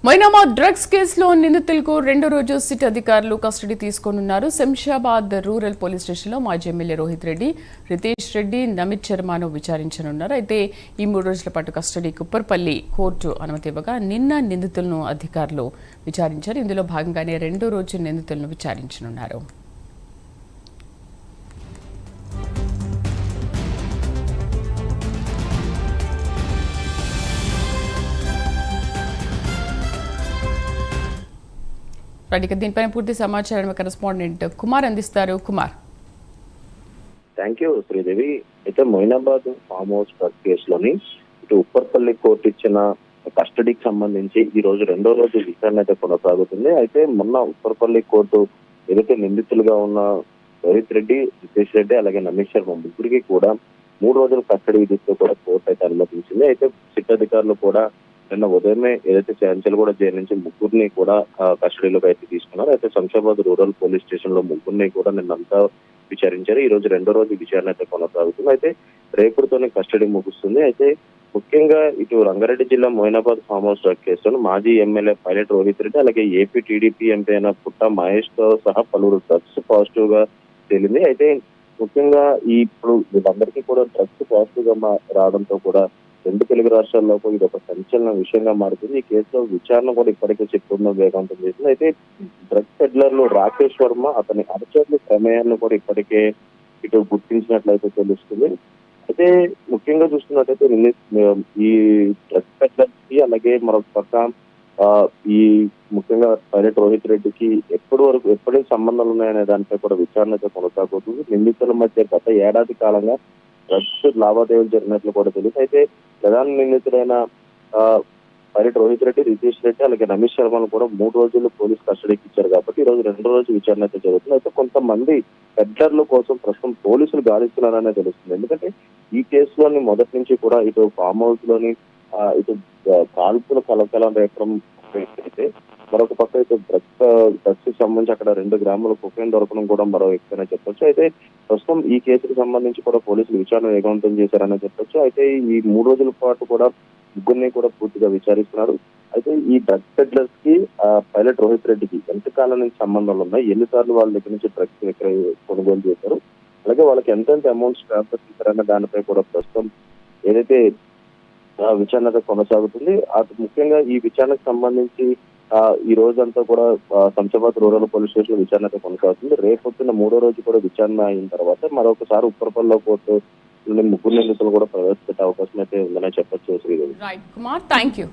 Moinabad drugs కేసులో నిందితులకు రెండో రోజు సిట్ అధికారులు కస్టడీ తీసుకోనున్నారు. శంషాబాద్ రూరల్ పోలీస్ స్టేషన్లో మాజీ ఎమ్మెల్యే రోహిత్ రెడ్డి, రితేష్ రెడ్డి, నమిత్ శర్మను విచారించనున్నారు. అయితే ఈ 3 రోజుల పాటు కస్టడీకి ఉప్పర్పల్లి కోర్టు అనుమతి ఇవ్వగా నిన్న నిందితులను అధికారులు విచారించారు. ఇందులో భాగంగానే రెండో రోజు నిందితులను విచారించనున్నారు. దీనిపైన పూర్తి సమాచారం కరెస్పాండెంట్ కుమార్ అందిస్తారు. కుమార్. Thank you Sridevi. అయితే మొయినాబాద్ ఫామ్ హౌస్ డ్రగ్ కేసులోని ఇటు ఉప్పర్పల్లి కోర్టు ఇచ్చిన కస్టడీకి సంబంధించి ఈ రోజు రెండో రోజు విచారణ అయితే కొనసాగుతుంది. అయితే మొన్న ఉప్పర్పల్లి కోర్టు ఏదైతే నిందితులుగా ఉన్న రోహిత్ రెడ్డి, రితేష్ రెడ్డి అలాగే నమీష్ శర్మ ముగ్గురికి కూడా 3 రోజుల కస్టడీ విధిస్తూ కూడా కోర్టు అయితే అనుమతించింది. అయితే సిట్ అధికారులు కూడా నిన్న ఉదయమే ఏదైతే చెంచల్గూడ జైలు నుంచి ముగ్గురిని కూడా కస్టడీలోకి అయితే తీసుకున్నారు. అయితే శంషాబాద్ రూరల్ పోలీస్ స్టేషన్ లో ముగ్గురిని కూడా నిన్నంతా విచారించారు. ఈ రోజు రెండో రోజు విచారణ అయితే కొనసాగుతుంది. అయితే రేపటితోనే కస్టడీ ముగుస్తుంది. అయితే ముఖ్యంగా ఇటు రంగారెడ్డి జిల్లా మొయినాబాద్ ఫామ్ హౌస్ డ్రగ్ కేసులో మాజీ ఎమ్మెల్యే పైలట్ రోహిత్ రెడ్డి అలాగే ఏపీ టీడీపీ ఎంపీ అయిన పుట్ట మహేష్ తో సహా పలువురు డ్రగ్స్ పాజిటివ్ గా తేలింది. అయితే ముఖ్యంగా ఇప్పుడు వీళ్ళందరికీ కూడా డ్రగ్స్ పాజిటివ్ గా రావడంతో కూడా 2 తెలుగు రాష్ట్రాల్లో ఇది ఒక సంచలన విషయంగా మారుతుంది. ఈ కేసులో విచారణ కూడా ఇప్పటికే చెప్పుకున్న వేగవంతం చేసింది. అయితే డ్రగ్స్ పెడ్లర్లు రాకేష్ వర్మ అతని అనుచరుల ప్రమేయాలను కూడా ఇప్పటికే ఇటు గుర్తించినట్లయితే తెలుస్తుంది. అయితే ముఖ్యంగా చూస్తున్నట్టయితే ఈ డ్రగ్స్ పెడ్లర్స్ కి అలాగే మరొక పక్క ఈ ముఖ్యంగా పైలట్ రోహిత్ రెడ్డికి ఎప్పటి సంబంధాలు ఉన్నాయనే దానిపై కూడా విచారణ అయితే కొనసాగుతుంది. నిందితుల మధ్య గత ఏడాది కాలంగా డ్రగ్స్ లావాదేవీలు జరిగినట్లు కూడా తెలియదు. అయితే ప్రధాన నిందితులైన పైలట్ రోహిత్ రెడ్డి, రితేష్ రెడ్డి అలాగే నమీష్ శర్మను కూడా 3 రోజులు పోలీస్ కస్టడీకి ఇచ్చారు కాబట్టి ఈ రోజు రెండో రోజు విచారణ అయితే జరుగుతుంది. అయితే కొంతమంది పెడ్లర్ల కోసం ప్రస్తుతం పోలీసులు గాలిస్తున్నారనే తెలుస్తుంది. ఎందుకంటే ఈ కేసులోని మొదటి నుంచి కూడా ఇటు ఫామ్ హౌస్ లోని ఇటు కాల్పుల కలకలం రేపడం అయితే మరొక పక్క అయితే డ్రగ్స్ సంబంధించి అక్కడ 2 గ్రాముల కొకైన్ దొరకడం కూడా మరో ఎక్కువనే చెప్పొచ్చు. అయితే ప్రస్తుతం ఈ కేసుకు సంబంధించి కూడా పోలీసులు విచారణ వేగవంతం చేశారని చెప్పొచ్చు. అయితే ఈ 3 రోజుల పాటు కూడా ముగ్గురిని కూడా పూర్తిగా విచారిస్తున్నారు. అయితే ఈ డ్రగ్స్ పెడ్లర్స్ కి పైలట్ రోహిత్ రెడ్డికి ఎంతకాలం నుంచి సంబంధాలు ఉన్నాయి, ఎన్నిసార్లు వాళ్ళ దగ్గర నుంచి డ్రగ్స్ కొనుగోలు చేశారు, అలాగే వాళ్ళకి ఎంతెంత అమౌంట్స్ ట్రాన్స్ఫర్ చేశారన్న దానిపై కూడా ప్రస్తుతం ఏదైతే విచారణ కొనసాగుతుంది. ముఖ్యంగా ఈ విచారణకు సంబంధించి ఈ రోజంతా కూడా శంషాబాద్ రూరల్ పోలీస్ స్టేషన్ విచారణ కొనసాగుతుంది. రేపొద్దున 3వ రోజు కూడా విచారణ అయిన తర్వాత మరొకసారి ఉప్పర్పల్లి కోర్టు ముగ్గురు నిందితులు కూడా ప్రవేశపెట్టే అవకాశం అయితే ఉందనే చెప్పొచ్చు. Sridevi. Right Kumar, thank you.